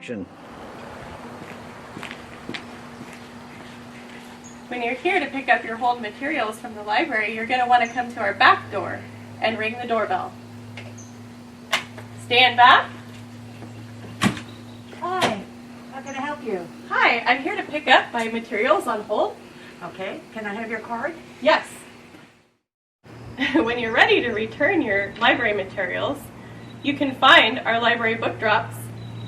action. When you're here to pick up your hold materials from the library, you're going to want to come to our back door and ring the doorbell. Stand back. Hi, how can I help you? Hi, I'm here to pick up my materials on hold. Okay, can I have your card? Yes. When you're ready to return your library materials, you can find our library book drops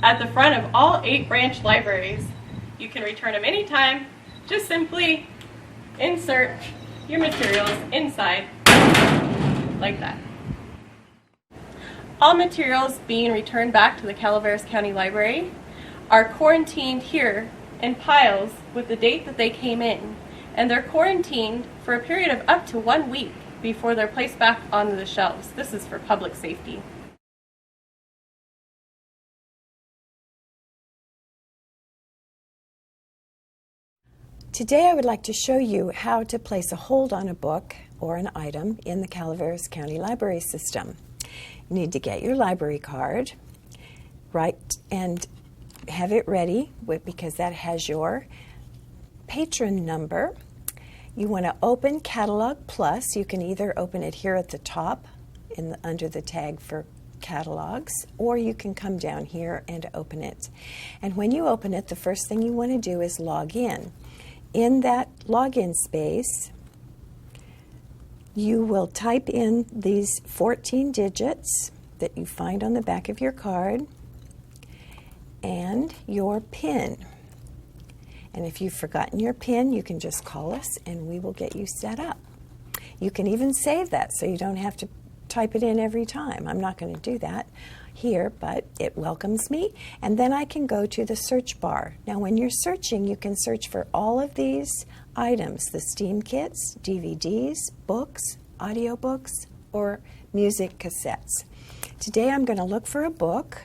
at the front of all 8 branch libraries. You can return them anytime. Just simply insert your materials inside, like that. All materials being returned back to the Calaveras County Library are quarantined here in piles with the date that they came in, and they're quarantined for a period of up to 1 week before they're placed back onto the shelves. This is for public safety. Today I would like to show you how to place a hold on a book or an item in the Calaveras County Library system. You need to get your library card, and have it ready because that has your patron number. You want to open Catalog Plus. You can either open it here at the top under the tag for catalogs, or you can come down here and open it. And when you open it, the first thing you want to do is log in. In that login space, you will type in these 14 digits that you find on the back of your card and your PIN. And if you've forgotten your PIN, you can just call us and we will get you set up. You can even save that so you don't have to type it in every time. I'm not going to do that here, but it welcomes me. And then I can go to the search bar. Now when you're searching, you can search for all of these items, the Steam kits, DVDs, books, audiobooks, or music cassettes. Today I'm going to look for a book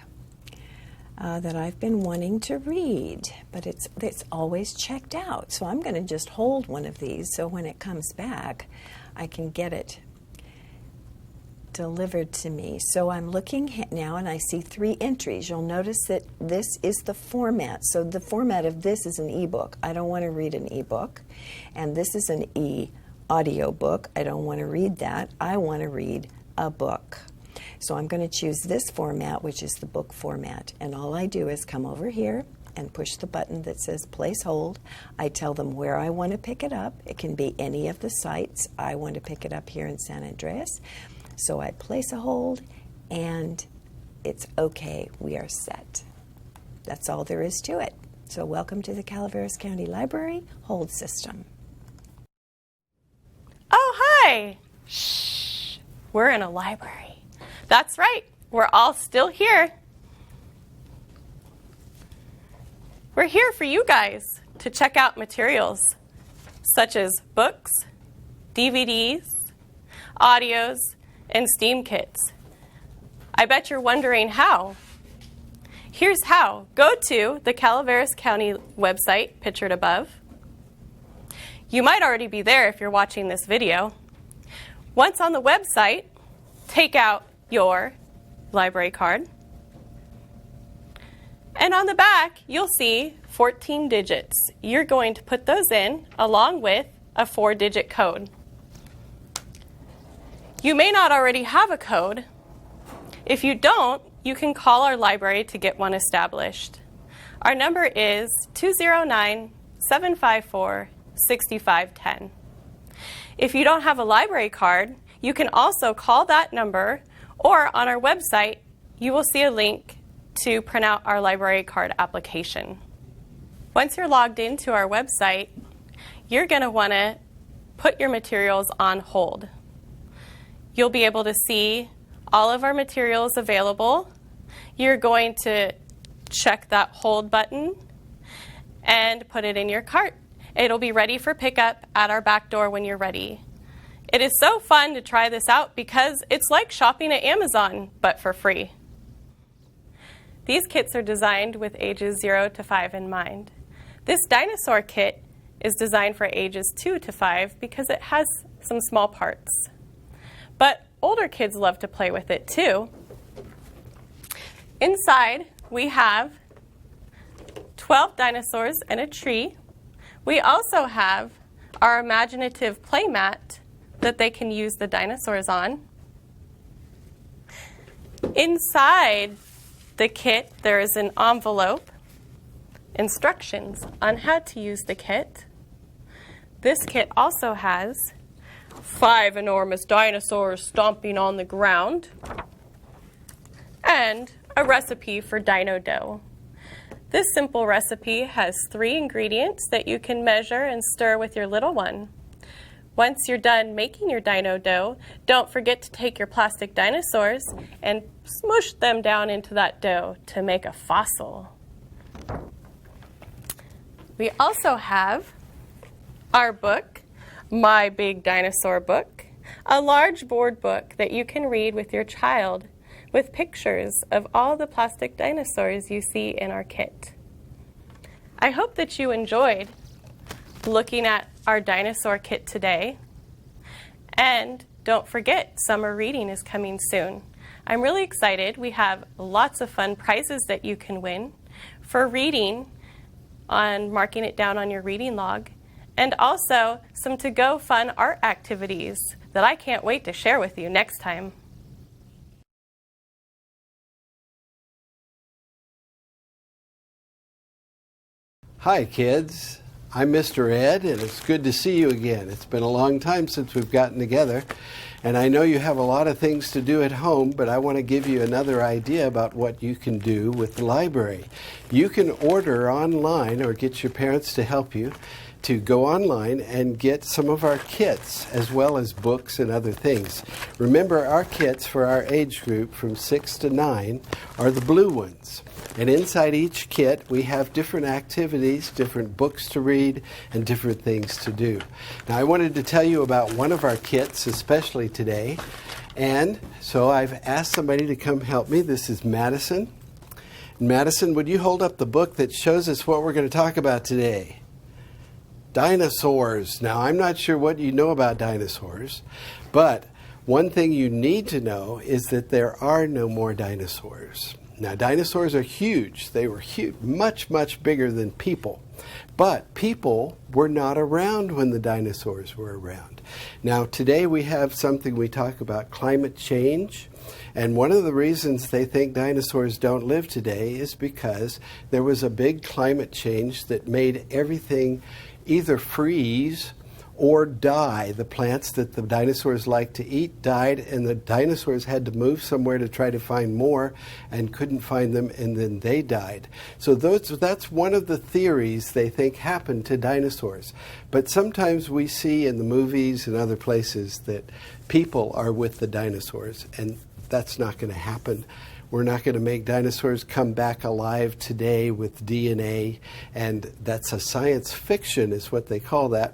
that I've been wanting to read, but it's always checked out. So I'm going to just hold one of these so when it comes back, I can get it delivered to me. So I'm looking now and I see 3 entries. You'll notice that this is the format. So the format of this is an ebook. I don't want to read an ebook. And this is an audio book. I don't want to read that. I want to read a book. So I'm going to choose this format, which is the book format. And all I do is come over here and push the button that says place hold. I tell them where I want to pick it up. It can be any of the sites. I want to pick it up here in San Andreas. So I place a hold, and it's okay. We are set. That's all there is to it. So welcome to the Calaveras County Library hold system. Oh, hi! Shh! We're in a library. That's right. We're all still here. We're here for you guys to check out materials such as books, DVDs, audios, and Steam kits. I bet you're wondering how. Here's how. Go to the Calaveras County website, pictured above. You might already be there if you're watching this video. Once on the website, take out your library card. And on the back, you'll see 14 digits. You're going to put those in along with a 4-digit code. You may not already have a code. If you don't, you can call our library to get one established. Our number is 209-754-6510. If you don't have a library card, you can also call that number, or on our website, you will see a link to print out our library card application. Once you're logged into our website, you're going to want to put your materials on hold. You'll be able to see all of our materials available. You're going to check that hold button and put it in your cart. It'll be ready for pickup at our back door when you're ready. It is so fun to try this out because it's like shopping at Amazon, but for free. These kits are designed with ages 0 to 5 in mind. This Dinosaur kit is designed for ages 2 to 5 because it has some small parts. But older kids love to play with it too. Inside, we have 12 dinosaurs and a tree. We also have our imaginative playmat that they can use the dinosaurs on. Inside the kit, there is an envelope, instructions on how to use the kit. This kit also has 5 enormous dinosaurs stomping on the ground and a recipe for dino dough. This simple recipe has 3 ingredients that you can measure and stir with your little one. Once you're done making your dino dough, don't forget to take your plastic dinosaurs and smush them down into that dough to make a fossil. We also have our book, My Big Dinosaur Book, a large board book that you can read with your child with pictures of all the plastic dinosaurs you see in our kit. I hope that you enjoyed looking at our dinosaur kit today. And don't forget, summer reading is coming soon. I'm really excited. We have lots of fun prizes that you can win for reading on marking it down on your reading log, and also some to-go fun art activities that I can't wait to share with you next time. Hi kids, I'm Mr. Ed and it's good to see you again. It's been a long time since we've gotten together and I know you have a lot of things to do at home, but I want to give you another idea about what you can do with the library. You can order online or get your parents to help you to go online and get some of our kits as well as books and other things. Remember, our kits for our age group from 6 to 9 are the blue ones. And inside each kit, we have different activities, different books to read, and different things to do. Now, I wanted to tell you about one of our kits, especially today. And so I've asked somebody to come help me. This is Madison. Madison, would you hold up the book that shows us what we're going to talk about today? Dinosaurs. Now, I'm not sure what you know about dinosaurs, but one thing you need to know is that there are no more dinosaurs. Now, dinosaurs are huge. They were huge, much, much bigger than people. But people were not around when the dinosaurs were around. Now, today we have something we talk about, climate change. And one of the reasons they think dinosaurs don't live today is because there was a big climate change that made everything either freeze or die. The plants that the dinosaurs liked to eat died, and the dinosaurs had to move somewhere to try to find more and couldn't find them, and then they died. So that's one of the theories they think happened to dinosaurs. But sometimes we see in the movies and other places that people are with the dinosaurs, and that's not going to happen. We're not going to make dinosaurs come back alive today with DNA, and that's a science fiction is what they call that.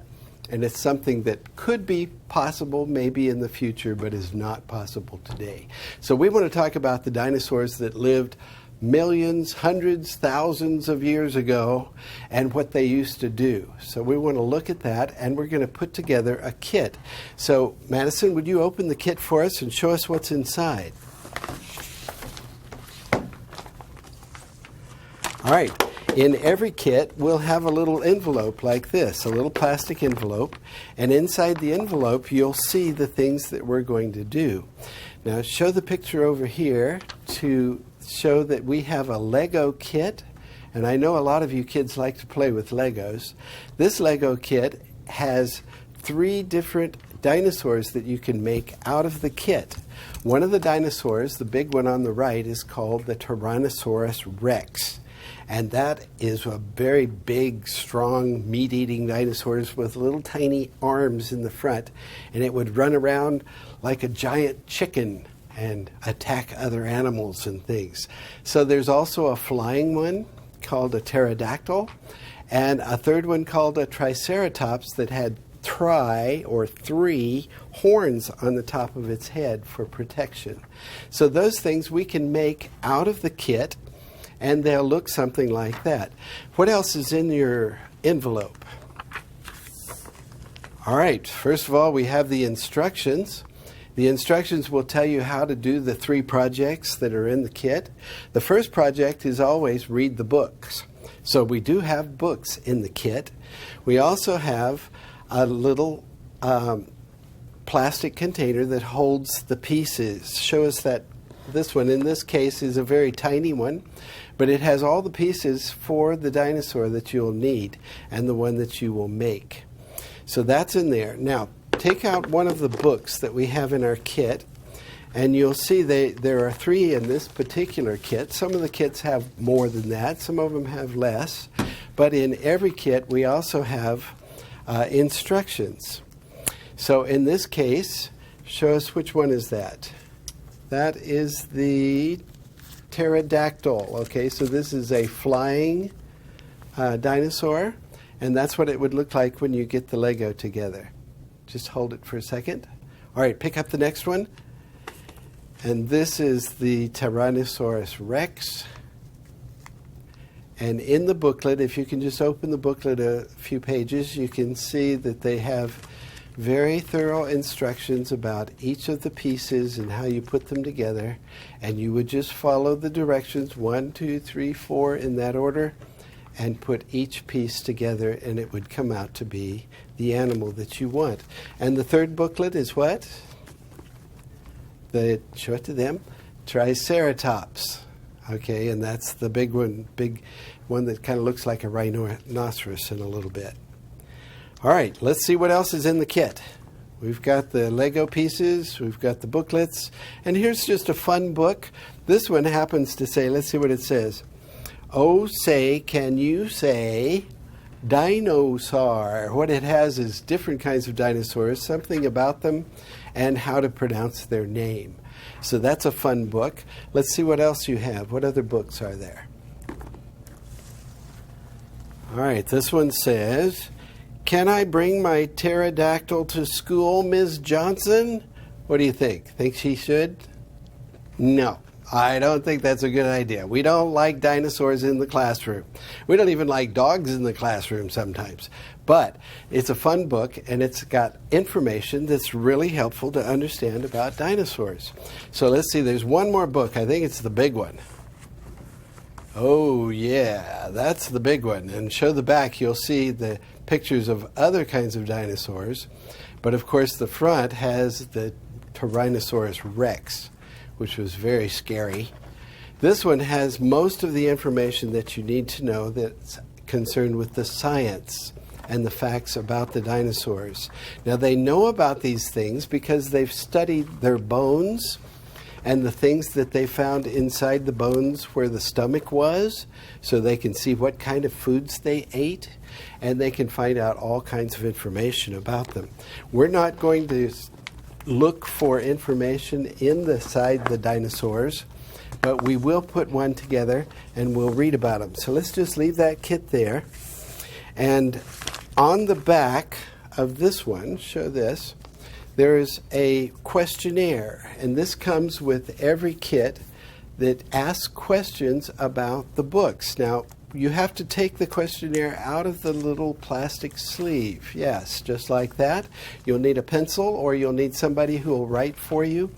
And it's something that could be possible maybe in the future, but is not possible today. So we want to talk about the dinosaurs that lived millions, hundreds, thousands of years ago and what they used to do. So we want to look at that, and we're going to put together a kit. So Madison, would you open the kit for us and show us what's inside? All right. In every kit, we'll have a little envelope like this, a little plastic envelope. And inside the envelope, you'll see the things that we're going to do. Now, show the picture over here to show that we have a Lego kit. And I know a lot of you kids like to play with Legos. This Lego kit has 3 different dinosaurs that you can make out of the kit. One of the dinosaurs, the big one on the right, is called the Tyrannosaurus Rex. And that is a very big, strong, meat-eating dinosaur with little tiny arms in the front. And it would run around like a giant chicken and attack other animals and things. So there's also a flying one called a pterodactyl, and a third one called a triceratops that had 3 horns on the top of its head for protection. So those things we can make out of the kit, and they'll look something like that. What else is in your envelope? All right, first of all, we have the instructions. The instructions will tell you how to do the 3 projects that are in the kit. The first project is always read the books. So we do have books in the kit. We also have a little plastic container that holds the pieces. Show us that this one, in this case, is a very tiny one, but it has all the pieces for the dinosaur that you'll need and the one that you will make. So that's in there. Now, take out one of the books that we have in our kit, and you'll see there are 3 in this particular kit. Some of the kits have more than that. Some of them have less. But in every kit, we also have instructions. So in this case, show us which one is that. That is the pterodactyl. Okay, so this is a flying dinosaur, and that's what it would look like when you get the Lego together. Just hold it for a second. All right, pick up the next one. And this is the Tyrannosaurus Rex. And in the booklet, if you can just open the booklet a few pages, you can see that they have very thorough instructions about each of the pieces and how you put them together. And you would just follow the directions 1, 2, 3, 4 in that order and put each piece together, and it would come out to be the animal that you want. And the third booklet is what? Show it to them. Triceratops. Okay, and that's the big one that kind of looks like a rhinoceros in a little bit. All right, let's see what else is in the kit. We've got the Lego pieces, we've got the booklets, and here's just a fun book. This one happens to say, let's see what it says. Oh, say, can you say dinosaur? What it has is different kinds of dinosaurs, something about them, and how to pronounce their name. So that's a fun book. Let's see what else you have. What other books are there? All right, this one says, can I bring my pterodactyl to school, Ms. Johnson? What do you think? Think she should? No, I don't think that's a good idea. We don't like dinosaurs in the classroom. We don't even like dogs in the classroom sometimes. But it's a fun book, and it's got information that's really helpful to understand about dinosaurs. So let's see, there's one more book. I think it's the big one. Oh, yeah, that's the big one. And show the back, you'll see the pictures of other kinds of dinosaurs. But, of course, the front has the Tyrannosaurus Rex, which was very scary. This one has most of the information that you need to know that's concerned with the science and the facts about the dinosaurs. Now, they know about these things because they've studied their bones and the things that they found inside the bones where the stomach was, so they can see what kind of foods they ate, and they can find out all kinds of information about them. We're not going to look for information inside the dinosaurs, but we will put one together and we'll read about them. So let's just leave that kit there. And on the back of this one, show this, there is a questionnaire, and this comes with every kit that asks questions about the books. Now, you have to take the questionnaire out of the little plastic sleeve. Yes, just like that. You'll need a pencil, or you'll need somebody who will write for you.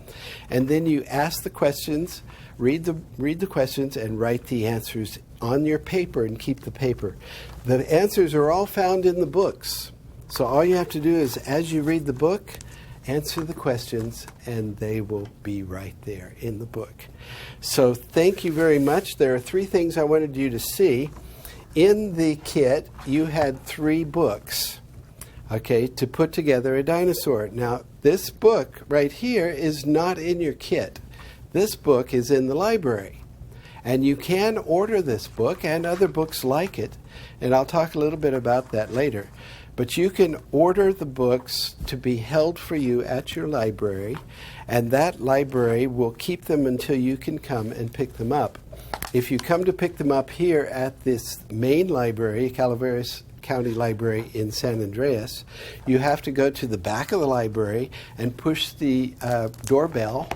And then you ask the questions, read the questions, and write the answers on your paper and keep the paper. The answers are all found in the books. So all you have to do is, as you read the book, answer the questions, and they will be right there in the book. So thank you very much. There are 3 things I wanted you to see. In the kit, you had 3 books, okay, to put together a dinosaur. Now, this book right here is not in your kit. This book is in the library. And you can order this book and other books like it, and I'll talk a little bit about that later. But you can order the books to be held for you at your library, and that library will keep them until you can come and pick them up. If you come to pick them up here at this main library, Calaveras County Library in San Andreas, you have to go to the back of the library and push the doorbell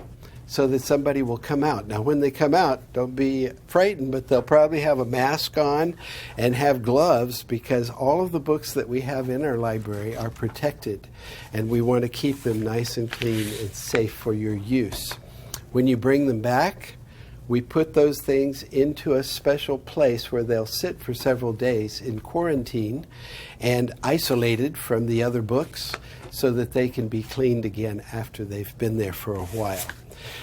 so that somebody will come out. Now, when they come out, don't be frightened, but they'll probably have a mask on and have gloves, because all of the books that we have in our library are protected, and we want to keep them nice and clean and safe for your use. When you bring them back, we put those things into a special place where they'll sit for several days in quarantine and isolated from the other books so that they can be cleaned again after they've been there for a while.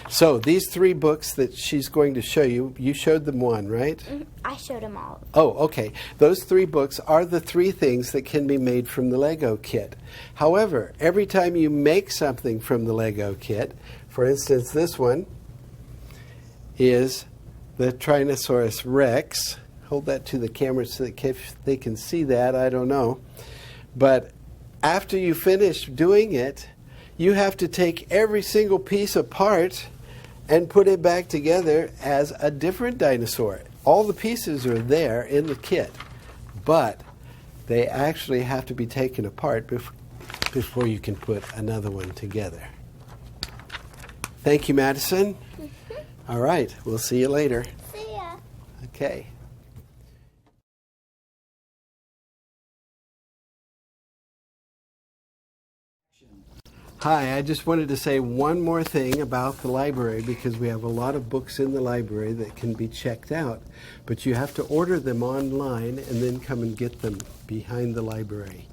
So these 3 books that she's going to show you, you showed them one, right? I showed them all. Oh, okay. Those 3 books are the 3 things that can be made from the Lego kit. However, every time you make something from the Lego kit, for instance, this one is the Tyrannosaurus Rex. Hold that to the camera so that they can see that. I don't know. But after you finish doing it, you have to take every single piece apart and put it back together as a different dinosaur. All the pieces are there in the kit, but they actually have to be taken apart before you can put another one together. Thank you, Madison. All right, we'll see you later. See ya. Okay. Hi, I just wanted to say one more thing about the library because we have a lot of books in the library that can be checked out, but you have to order them online and then come and get them behind the library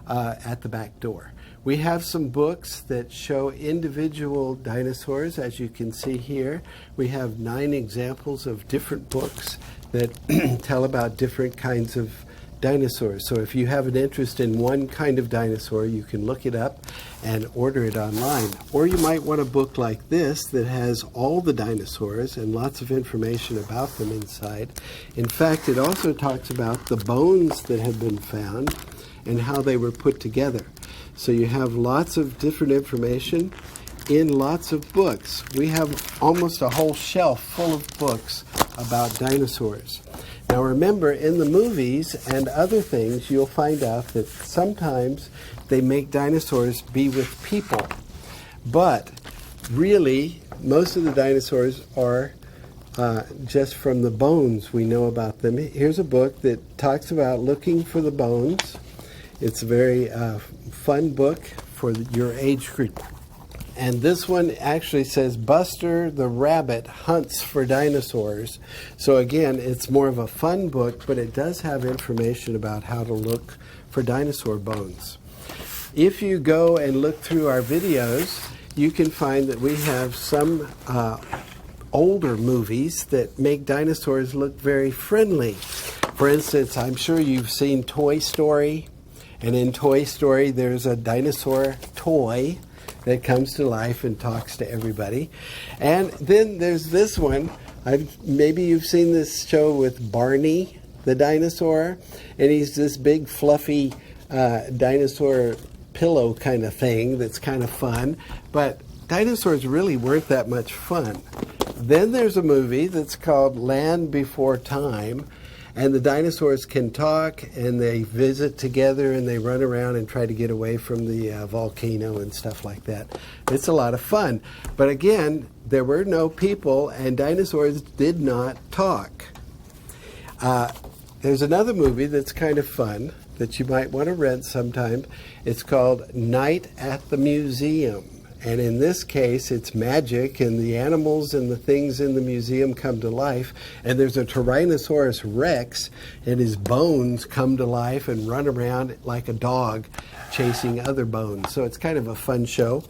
at the back door. We have some books that show individual dinosaurs, as you can see here. We have 9 examples of different books that tell about different kinds of dinosaurs. So if you have an interest in one kind of dinosaur, you can look it up and order it online. Or you might want a book like this that has all the dinosaurs and lots of information about them inside. In fact, it also talks about the bones that have been found and how they were put together. So you have lots of different information in lots of books. We have almost a whole shelf full of books about dinosaurs. Now remember, in the movies and other things, you'll find out that sometimes they make dinosaurs be with people. But really, most of the dinosaurs are just from the bones we know about them. Here's a book that talks about looking for the bones. It's a very fun book for your age group. And this one actually says Buster the Rabbit Hunts for Dinosaurs. So again, it's more of a fun book, but it does have information about how to look for dinosaur bones. If you go and look through our videos, you can find that we have some older movies that make dinosaurs look very friendly. For instance, I'm sure you've seen Toy Story. And in Toy Story, there's a dinosaur toy that comes to life and talks to everybody. And then there's this one. Maybe you've seen this show with Barney the dinosaur. And he's this big, fluffy dinosaur pillow kind of thing that's kind of fun. But dinosaurs really weren't that much fun. Then there's a movie that's called Land Before Time. And the dinosaurs can talk, and they visit together, and they run around and try to get away from the volcano and stuff like that. It's a lot of fun. But again, there were no people, and dinosaurs did not talk. There's another movie that's kind of fun that you might want to rent sometime. It's called Night at the Museum. And in this case, it's magic, and the animals and the things in the museum come to life. And there's a Tyrannosaurus Rex, and his bones come to life and run around like a dog chasing other bones. So it's kind of a fun show.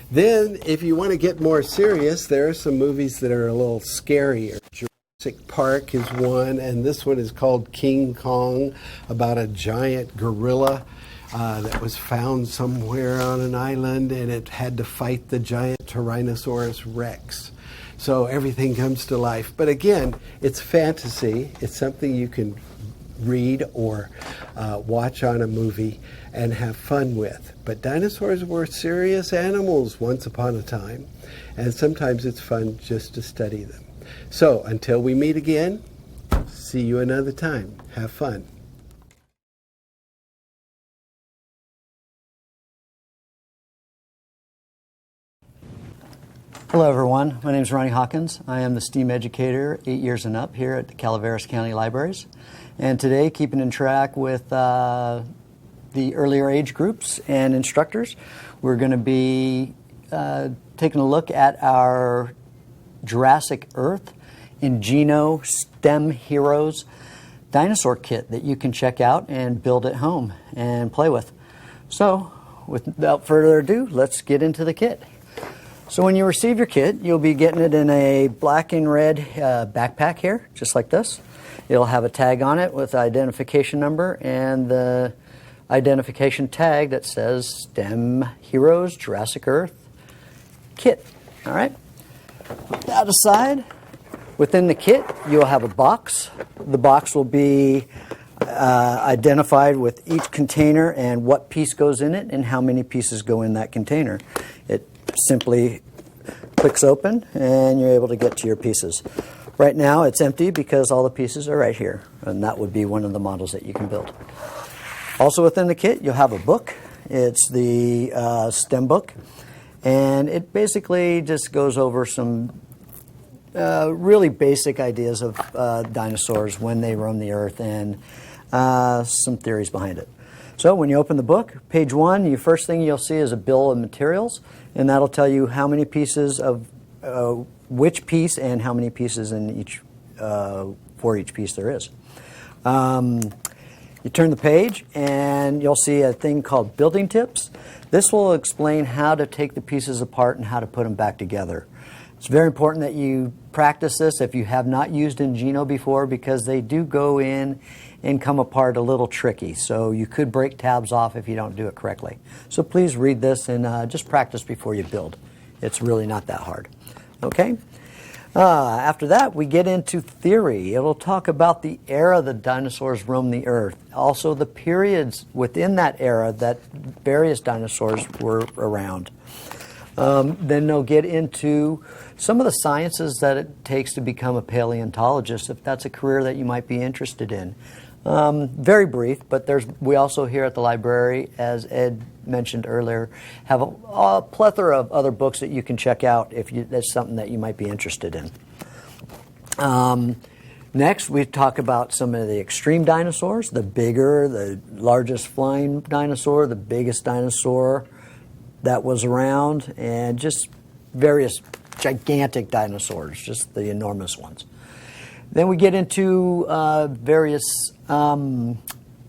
Then, if you want to get more serious, there are some movies that are a little scarier. Jurassic Park is one, and this one is called King Kong, about a giant gorilla that was found somewhere on an island, and it had to fight the giant Tyrannosaurus Rex. So everything comes to life. But again, it's fantasy. It's something you can read or watch on a movie and have fun with. But dinosaurs were serious animals once upon a time, and sometimes it's fun just to study them. So until we meet again, see you another time. Have fun. Hello everyone, my name is Ronnie Hawkins. I am the STEAM educator, 8 years and up here at the Calaveras County Libraries. And today, keeping in track with the earlier age groups and instructors, we're going to be taking a look at our Jurassic Earth Ingeno STEM Heroes dinosaur kit that you can check out and build at home and play with. So, without further ado, let's get into the kit. So when you receive your kit, you'll be getting it in a black and red backpack here, just like this. It'll have a tag on it with the identification number and the identification tag that says STEM Heroes Jurassic Earth kit. All right. Put that aside. Within the kit, you'll have a box. The box will be identified with each container and what piece goes in it and how many pieces go in that container. It simply clicks open and you're able to get to your pieces. Right now it's empty because all the pieces are right here, and that would be one of the models that you can build. Also within the kit, you'll have a book. It's the STEM book, and it basically just goes over some really basic ideas of dinosaurs when they roamed the earth and some theories behind it. So when you open the book, page 1, the first thing you'll see is a bill of materials, and that'll tell you how many pieces of which piece and how many pieces in each for each piece there is. You turn the page and you'll see a thing called building tips. This will explain how to take the pieces apart and how to put them back together. It's very important that you practice this if you have not used Ingeno before, because they do go in and come apart a little tricky. So you could break tabs off if you don't do it correctly. So please read this and just practice before you build. It's really not that hard. Okay? After that, we get into theory. It'll talk about the era the dinosaurs roamed the earth. Also the periods within that era that various dinosaurs were around. Then they'll get into some of the sciences that it takes to become a paleontologist, if that's a career that you might be interested in. Very brief, but we also here at the library, as Ed mentioned earlier, have a plethora of other books that you can check out if that's something that you might be interested in. Next, we talk about some of the extreme dinosaurs, the largest flying dinosaur, the biggest dinosaur that was around, and just various gigantic dinosaurs, just the enormous ones. Then we get into various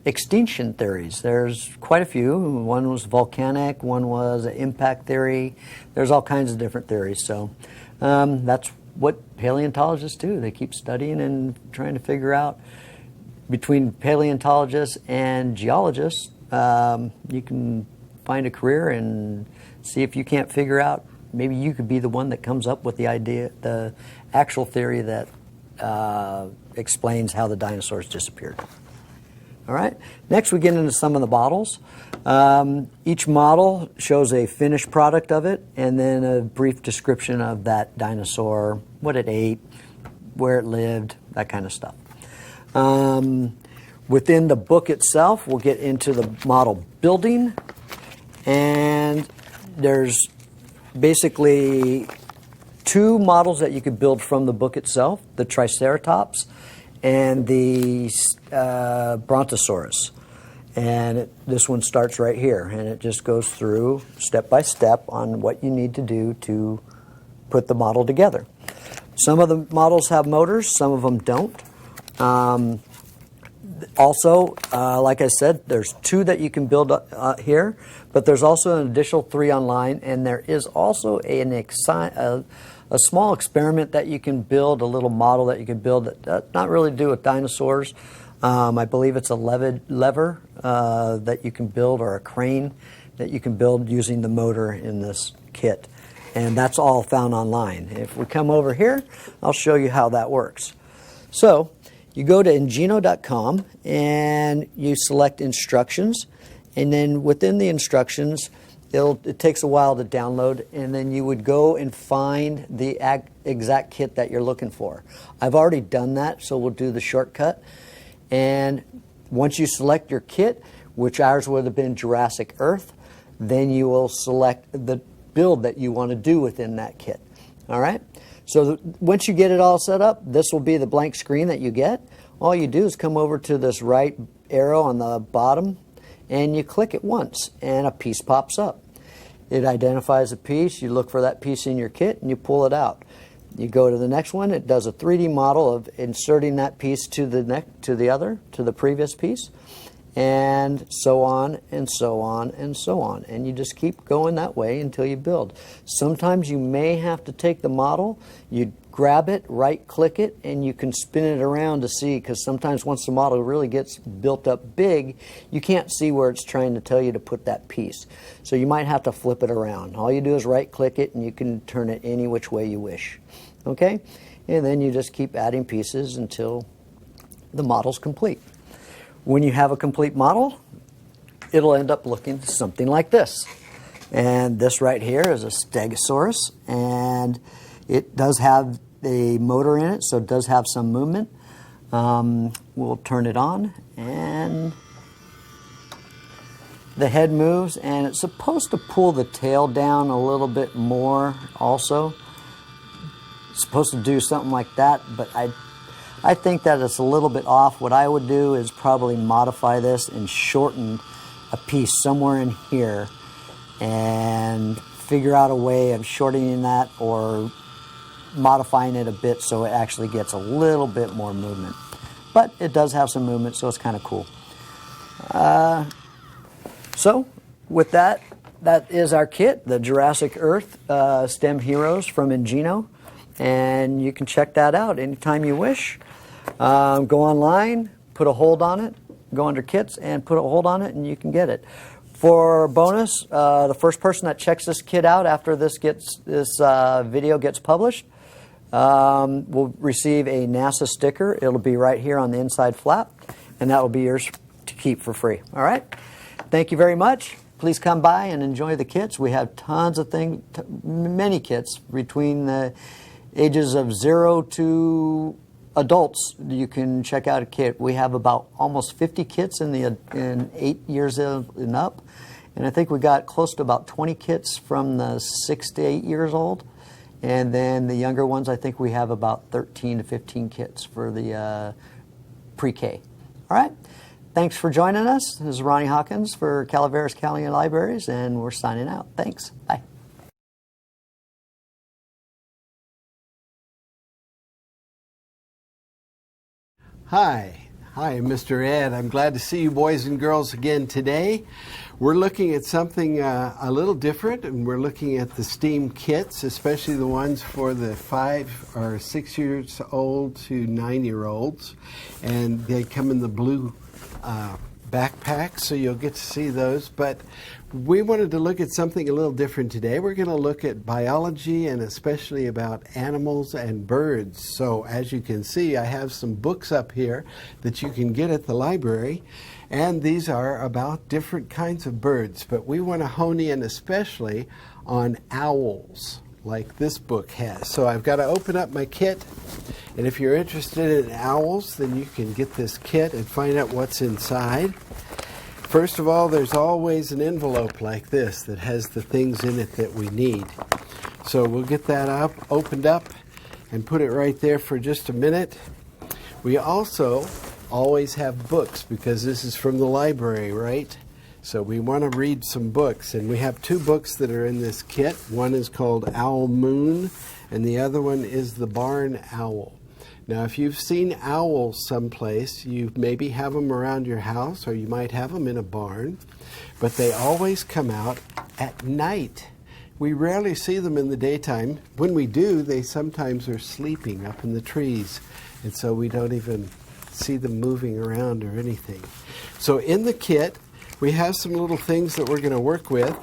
extinction theories. There's quite a few. One was volcanic, one was impact theory. There's all kinds of different theories. So that's what paleontologists do. They keep studying and trying to figure out. Between paleontologists and geologists, you can find a career and see if you can't figure out, maybe you could be the one that comes up with the idea, the actual theory that explains how the dinosaurs disappeared. All right. Next, we get into some of the models. Each model shows a finished product of it, and then a brief description of that dinosaur, what it ate, where it lived, that kind of stuff. Within the book itself, we'll get into the model building, and there's basically 2 models that you could build from the book itself, the Triceratops and the Brontosaurus. And this one starts right here, and it just goes through step by step on what you need to do to put the model together. Some of the models have motors, some of them don't. Also, like I said, there's 2 that you can build here, but there's also an additional 3 online, and there is also a small experiment that you can build, a little model that you can build that not really do with dinosaurs. I believe it's a lever that you can build, or a crane that you can build using the motor in this kit. And that's all found online. If we come over here, I'll show you how that works. So you go to ingeno.com and you select instructions, and then within the instructions, it takes a while to download, and then you would go and find the exact kit that you're looking for. I've already done that, so we'll do the shortcut. And once you select your kit, which ours would have been Jurassic Earth, then you will select the build that you want to do within that kit. All right? So once you get it all set up, this will be the blank screen that you get. All you do is come over to this right arrow on the bottom, and you click it once, and a piece pops up. It identifies a piece. You look for that piece in your kit, and you pull it out. You go to the next one, it does a 3D model of inserting that piece to the previous piece, and so on and so on and so on. And you just keep going that way until you build. Sometimes you may have to take the model, you grab it, right-click it, and you can spin it around to see, because sometimes once the model really gets built up big, you can't see where it's trying to tell you to put that piece. So you might have to flip it around. All you do is right-click it, and you can turn it any which way you wish. Okay? And then you just keep adding pieces until the model's complete. When you have a complete model, it'll end up looking something like this. And this right here is a Stegosaurus, and it does have a motor in it, so it does have some movement. We'll turn it on, and the head moves, and it's supposed to pull the tail down a little bit more also. It's supposed to do something like that, but I think that it's a little bit off. What I would do is probably modify this and shorten a piece somewhere in here and figure out a way of shortening that or modifying it a bit so it actually gets a little bit more movement. But it does have some movement, so it's kind of cool. So with that, that is our kit, the Jurassic Earth STEM Heroes from Ingeno. And you can check that out anytime you wish. Go online, put a hold on it, go under kits and put a hold on it, and you can get it. For bonus, the first person that checks this kit out after this video gets published will receive a NASA sticker. It'll be right here on the inside flap, and that will be yours to keep for free. All right? Thank you very much. Please come by and enjoy the kits. We have tons of things, many kits between the ages of 0 to adults. You can check out a kit. We have about almost 50 kits in 8 years and up, and I think we got close to about 20 kits from the 6 to 8 years old, and then the younger ones, I think we have about 13 to 15 kits for the pre-K. All right. Thanks for joining us. This is Ronnie Hawkins for Calaveras County Libraries, and we're signing out. Thanks. Bye. Hi, Mr. Ed. I'm glad to see you boys and girls again today. We're looking at something a little different, and we're looking at the STEAM kits, especially the ones for the 5 or 6 years old to 9-year-olds. And they come in the blue backpack, so you'll get to see those. But we wanted to look at something a little different today. We're going to look at biology and especially about animals and birds. So as you can see, I have some books up here that you can get at the library, and these are about different kinds of birds. But we want to hone in especially on owls, like this book has. So I've got to open up my kit, and if you're interested in owls, then you can get this kit and find out what's inside. First of all, there's always an envelope like this that has the things in it that we need. So we'll get that opened up and put it right there for just a minute. We also always have books because this is from the library, right? So we want to read some books, and we have 2 books that are in this kit. One is called Owl Moon, and the other one is The Barn Owl. Now, if you've seen owls someplace, you maybe have them around your house, or you might have them in a barn, but they always come out at night. We rarely see them in the daytime. When we do, they sometimes are sleeping up in the trees, and so we don't even see them moving around or anything. So in the kit, we have some little things that we're going to work with,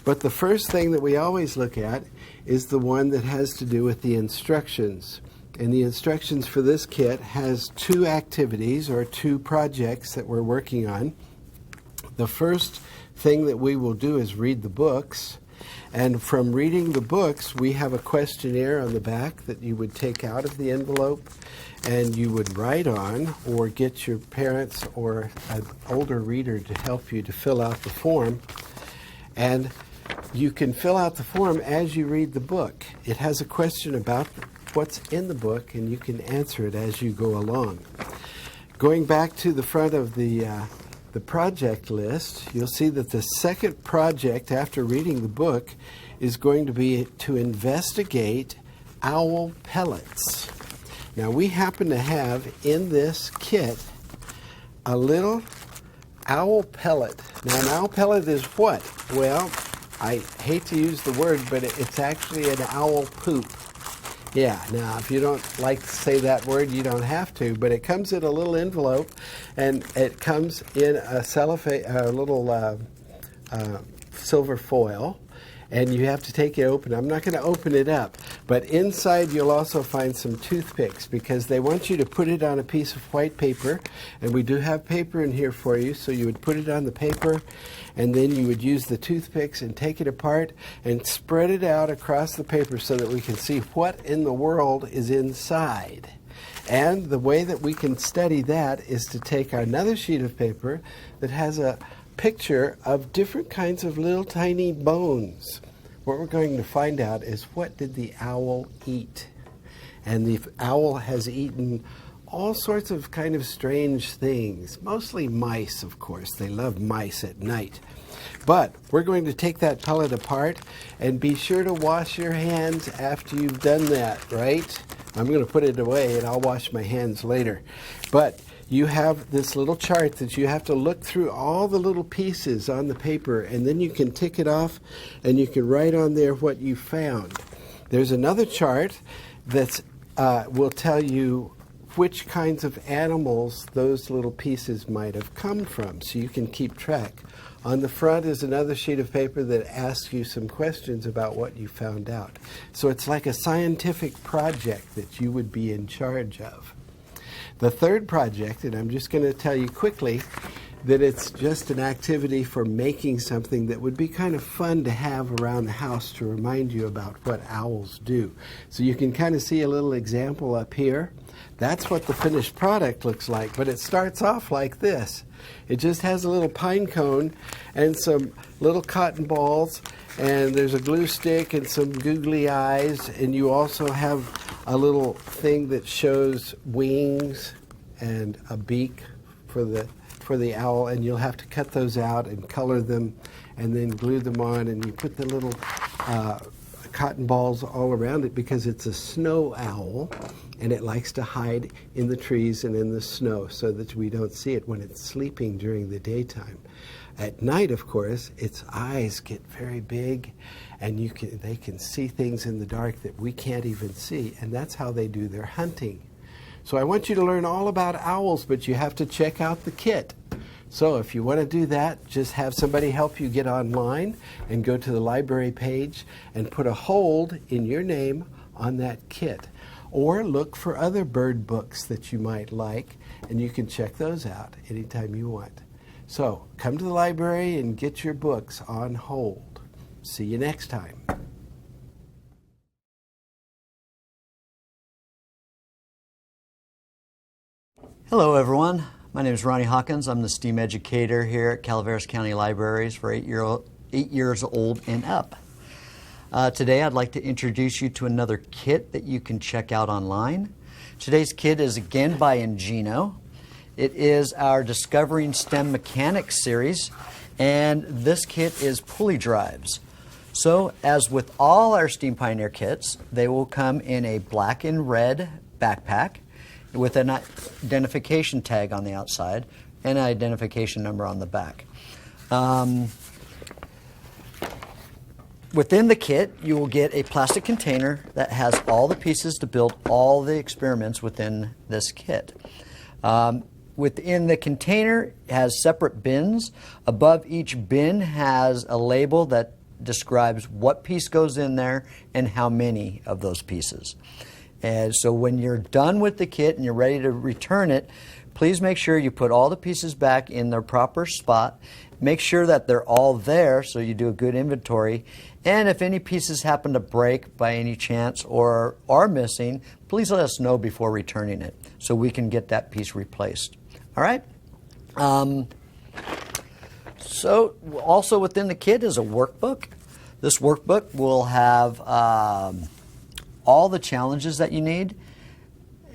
but the first thing that we always look at is the one that has to do with the instructions. And the instructions for this kit has 2 activities or 2 projects that we're working on. The first thing that we will do is read the books. And from reading the books, we have a questionnaire on the back that you would take out of the envelope and you would write on, or get your parents or an older reader to help you to fill out the form. And you can fill out the form as you read the book. It has a question about what's in the book, and you can answer it as you go along. Going back to the front of the project list, you'll see that the second project after reading the book is going to be to investigate owl pellets. Now we happen to have in this kit a little owl pellet. Now an owl pellet is what? Well, I hate to use the word, but it's actually an owl poop. Yeah, now if you don't like to say that word, you don't have to, but it comes in a little envelope, and it comes in a cellophane, a little silver foil, and you have to take it open. I'm not going to open it up, but inside you'll also find some toothpicks, because they want you to put it on a piece of white paper, and we do have paper in here for you, so you would put it on the paper, and then you would use the toothpicks and take it apart and spread it out across the paper so that we can see what in the world is inside. And the way that we can study that is to take another sheet of paper that has a picture of different kinds of little tiny bones. What we're going to find out is, what did the owl eat? And the owl has eaten all sorts of kind of strange things, mostly mice, of course. They love mice at night. But we're going to take that pellet apart, and be sure to wash your hands after you've done that, right? I'm going to put it away and I'll wash my hands later. But you have this little chart that you have to look through all the little pieces on the paper, and then you can tick it off and you can write on there what you found. There's another chart that will tell you which kinds of animals those little pieces might have come from, so you can keep track. On the front is another sheet of paper that asks you some questions about what you found out. So it's like a scientific project that you would be in charge of. The third project, and I'm just going to tell you quickly that it's just an activity for making something that would be kind of fun to have around the house to remind you about what owls do. So you can kind of see a little example up here. That's what the finished product looks like, but it starts off like this. It just has a little pine cone and some little cotton balls, and there's a glue stick and some googly eyes, and you also have a little thing that shows wings and a beak for the owl, and you'll have to cut those out and color them and then glue them on, and you put the little cotton balls all around it, because it's a snow owl and it likes to hide in the trees and in the snow so that we don't see it when it's sleeping during the daytime. At night, of course, its eyes get very big, and they can see things in the dark that we can't even see, and that's how they do their hunting. So I want you to learn all about owls, but you have to check out the kit. So if you want to do that, just have somebody help you get online and go to the library page and put a hold in your name on that kit. Or look for other bird books that you might like, and you can check those out anytime you want. So come to the library and get your books on hold. See you next time. Hello, everyone. My name is Ronnie Hawkins. I'm the STEAM educator here at Calaveras County Libraries for 8 years old and up. Today, I'd like to introduce you to another kit that you can check out online. Today's kit is again by Ingeno. It is our Discovering STEM Mechanics series, and this kit is pulley drives. So, as with all our STEAM Pioneer kits, they will come in a black and red backpack with an identification tag on the outside and an identification number on the back. Within the kit, you will get a plastic container that has all the pieces to build all the experiments within this kit. Within the container, it has separate bins. Above each bin has a label that describes what piece goes in there and how many of those pieces. And so when you're done with the kit and you're ready to return it, please make sure you put all the pieces back in their proper spot. Make sure that they're all there so you do a good inventory. And if any pieces happen to break by any chance or are missing, please let us know before returning it so we can get that piece replaced. All right? So also within the kit is a workbook. This workbook will have all the challenges that you need,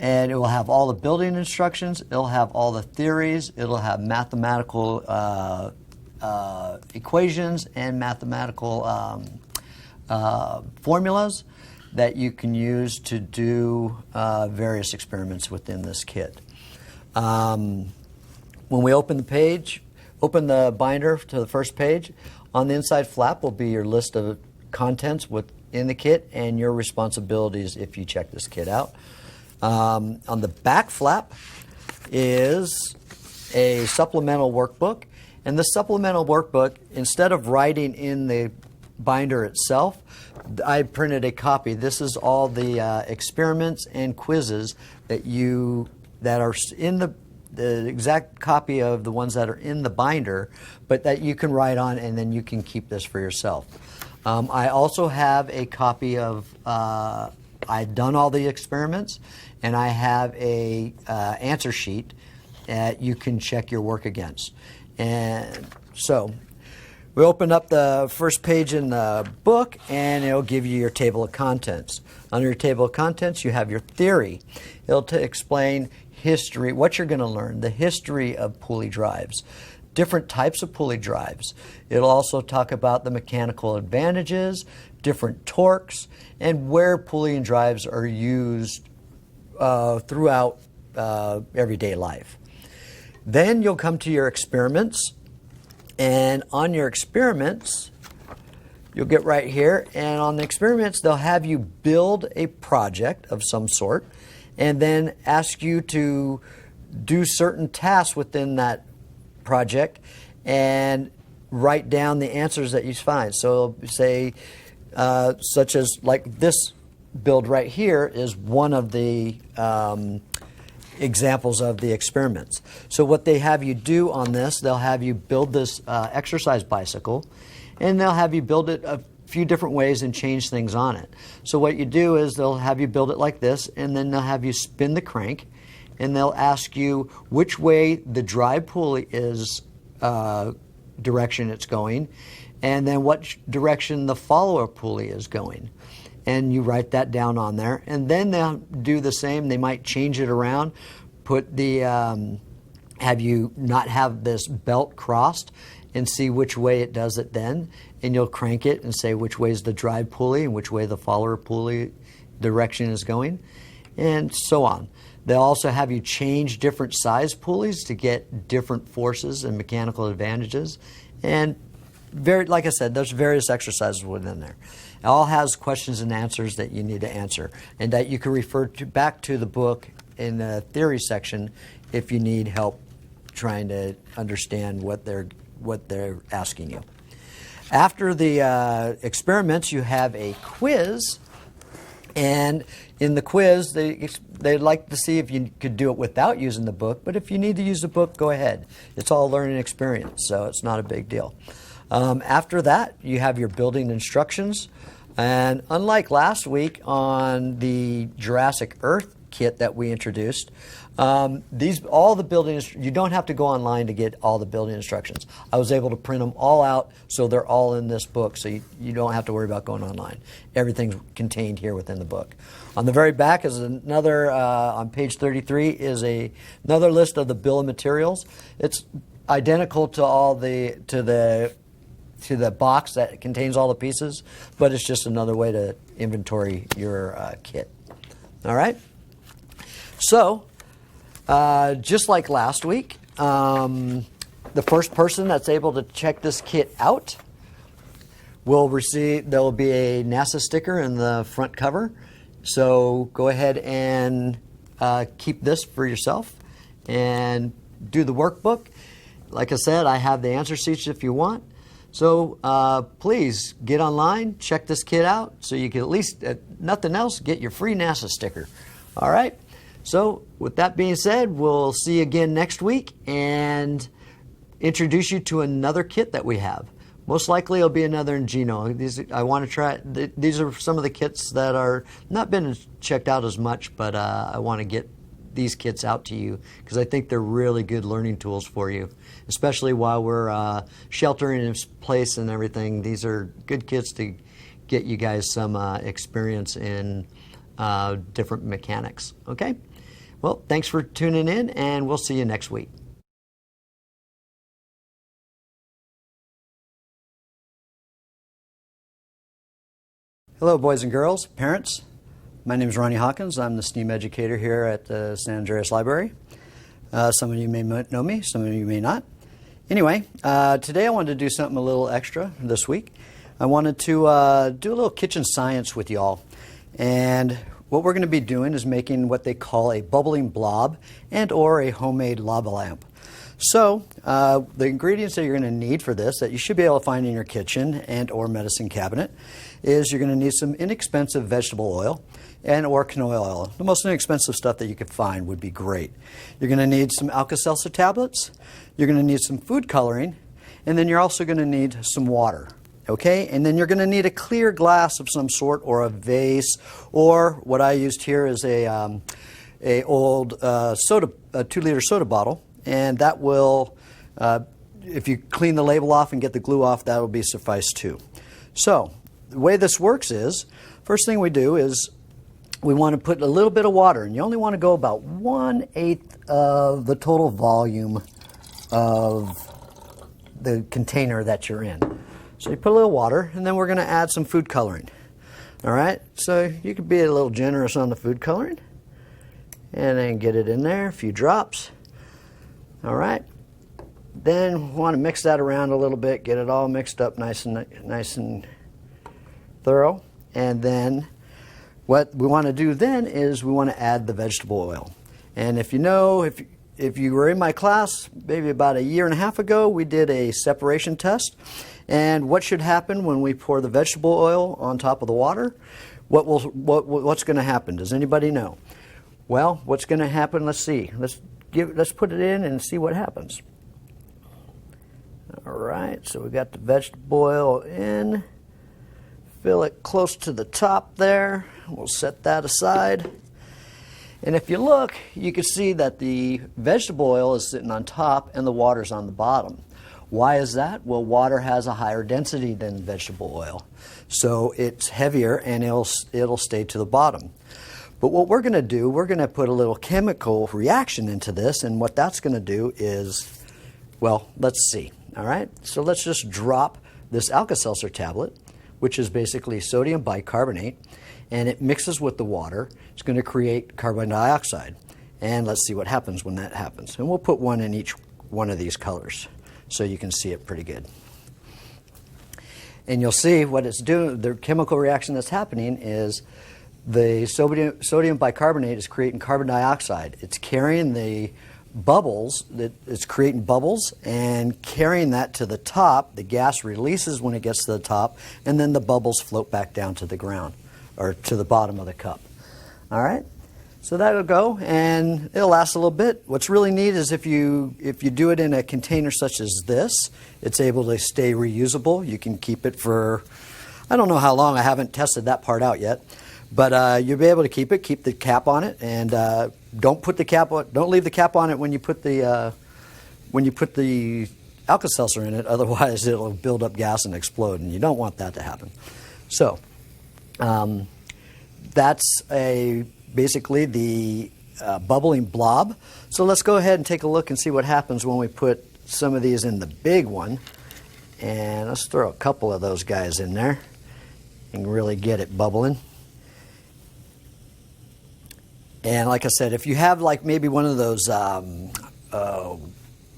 and it will have all the building instructions, it'll have all the theories, it'll have mathematical equations and mathematical formulas, that you can use to do various experiments within this kit. When we open the binder to the first page, on the inside flap will be your list of contents within the kit and your responsibilities if you check this kit out. On the back flap is a supplemental workbook. And the supplemental workbook, instead of writing in the binder itself, I printed a copy. This is all the experiments and quizzes that are in the exact copy of the ones that are in the binder, but that you can write on, and then you can keep this for yourself. I also have a copy of, I've done all the experiments, and I have a answer sheet that you can check your work against. And so we open up the first page in the book, and it'll give you your table of contents. Under your table of contents, you have your theory. It'll explain history, what you're going to learn, the history of pulley drives, different types of pulley drives. It'll also talk about the mechanical advantages, different torques, and where pulley and drives are used throughout everyday life. Then you'll come to your experiments, and on your experiments, you'll get right here, and on the experiments, they'll have you build a project of some sort, and then ask you to do certain tasks within that project and write down the answers that you find. So say, such as like this build right here is one of the examples of the experiments. So what they have you do on this, they'll have you build this exercise bicycle, and they'll have you build it a few different ways and change things on it. So what you do is they'll have you build it like this, and then they'll have you spin the crank, and they'll ask you which way the drive pulley is direction it's going, and then what direction the follower pulley is going. And you write that down on there, and then they'll do the same. They might change it around, put the have you not have this belt crossed, and see which way it does it then, and you'll crank it and say which way is the drive pulley and which way the follower pulley direction is going, and so on. They'll also have you change different size pulleys to get different forces and mechanical advantages, and like I said, there's various exercises within there. It all has questions and answers that you need to answer, and that you can refer back to the book in the theory section if you need help trying to understand what they're asking you. After the experiments, you have a quiz, and in the quiz, they'd like to see if you could do it without using the book, but if you need to use the book, go ahead. It's all learning experience, so it's not a big deal. After that, you have your building instructions. And unlike last week on the Jurassic Earth kit that we introduced, all the building, you don't have to go online to get all the building instructions. I was able to print them all out, so they're all in this book, so you don't have to worry about going online. Everything's contained here within the book. On the very back is another, on page 33, is another list of the bill of materials. It's identical to the box that contains all the pieces, but it's just another way to inventory your kit. All right? So, just like last week, the first person that's able to check this kit out will receive, there will be a NASA sticker in the front cover. So go ahead and keep this for yourself and do the workbook. Like I said, I have the answer sheets if you want. So please get online, check this kit out, so you can at least, nothing else, get your free NASA sticker. All right? So with that being said, we'll see you again next week and introduce you to another kit that we have. Most likely it'll be another Ingeno. These are some of the kits that are not been checked out as much, but I want to get these kits out to you because I think they're really good learning tools for you, especially while we're sheltering in place and everything. These are good kits to get you guys some experience in different mechanics. Okay? Well, thanks for tuning in, and we'll see you next week. Hello, boys and girls, parents. My name is Ronnie Hawkins. I'm the STEAM educator here at the San Andreas Library. Some of you may know me, some of you may not. Anyway, today I wanted to do something a little extra this week. I wanted to do a little kitchen science with y'all. And what we're going to be doing is making what they call a bubbling blob and or a homemade lava lamp. So the ingredients that you're going to need for this that you should be able to find in your kitchen and or medicine cabinet is you're going to need some inexpensive vegetable oil and or canola oil. The most inexpensive stuff that you could find would be great. You're going to need some Alka-Seltzer tablets. You're going to need some food coloring. And then you're also going to need some water. Okay, and then you're going to need a clear glass of some sort or a vase, or what I used here is a old soda, a 2-liter soda bottle, and that will, if you clean the label off and get the glue off, that will be suffice too. So the way this works is, first thing we do is we want to put a little bit of water, and you only want to go about 1/8 of the total volume of the container that you're in. So you put a little water, and then we're going to add some food coloring. All right, so you could be a little generous on the food coloring, and then get it in there, a few drops. All right, then we want to mix that around a little bit, get it all mixed up nice and thorough. And then what we want to do then is we want to add the vegetable oil. And if you know, if you were in my class maybe about 1.5 years ago, we did a separation test. And what should happen when we pour the vegetable oil on top of the water? What's going to happen? Does anybody know? Well, what's going to happen? Let's see. Let's put it in and see what happens. All right. So we got the vegetable oil in. Fill it close to the top there. We'll set that aside. And if you look, you can see that the vegetable oil is sitting on top and the water's on the bottom. Why is that? Well, water has a higher density than vegetable oil. So it's heavier and it'll stay to the bottom. But what we're going to do, we're going to put a little chemical reaction into this, and what that's going to do is, well, let's see. All right? So let's just drop this Alka-Seltzer tablet, which is basically sodium bicarbonate, and it mixes with the water. It's going to create carbon dioxide. And let's see what happens when that happens. And we'll put one in each one of these colors, so you can see it pretty good. And you'll see what it's doing, the chemical reaction that's happening is the sodium bicarbonate is creating carbon dioxide. It's carrying the bubbles, it's creating bubbles and carrying that to the top. The gas releases when it gets to the top, and then the bubbles float back down to the ground or to the bottom of the cup. All right? So that'll go, and it'll last a little bit. What's really neat is if you do it in a container such as this, it's able to stay reusable. You can keep it for, I don't know how long. I haven't tested that part out yet, but you'll be able to keep it. Keep the cap on it, and don't leave the cap on it when you put the Alka-Seltzer in it. Otherwise, it'll build up gas and explode, and you don't want that to happen. So that's basically the bubbling blob. So let's go ahead and take a look and see what happens when we put some of these in the big one. And let's throw a couple of those guys in there and really get it bubbling. And like I said, if you have like maybe one of those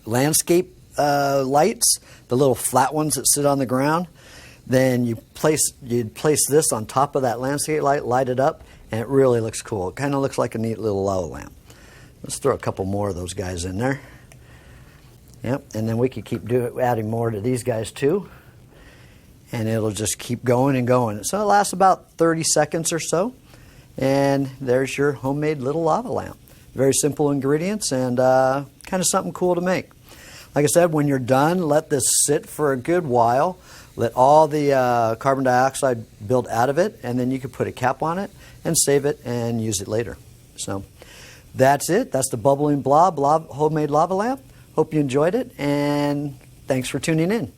landscape lights, the little flat ones that sit on the ground, then you'd place this on top of that landscape light, light it up, and it really looks cool. It kind of looks like a neat little lava lamp. Let's throw a couple more of those guys in there. Yep, and then we could keep adding more to these guys too. And it'll just keep going and going. So it lasts about 30 seconds or so. And there's your homemade little lava lamp. Very simple ingredients and kind of something cool to make. Like I said, when you're done, let this sit for a good while. Let all the carbon dioxide build out of it, and then you can put a cap on it and save it and use it later. So that's it. That's the bubbling blob homemade lava lamp. Hope you enjoyed it, and thanks for tuning in.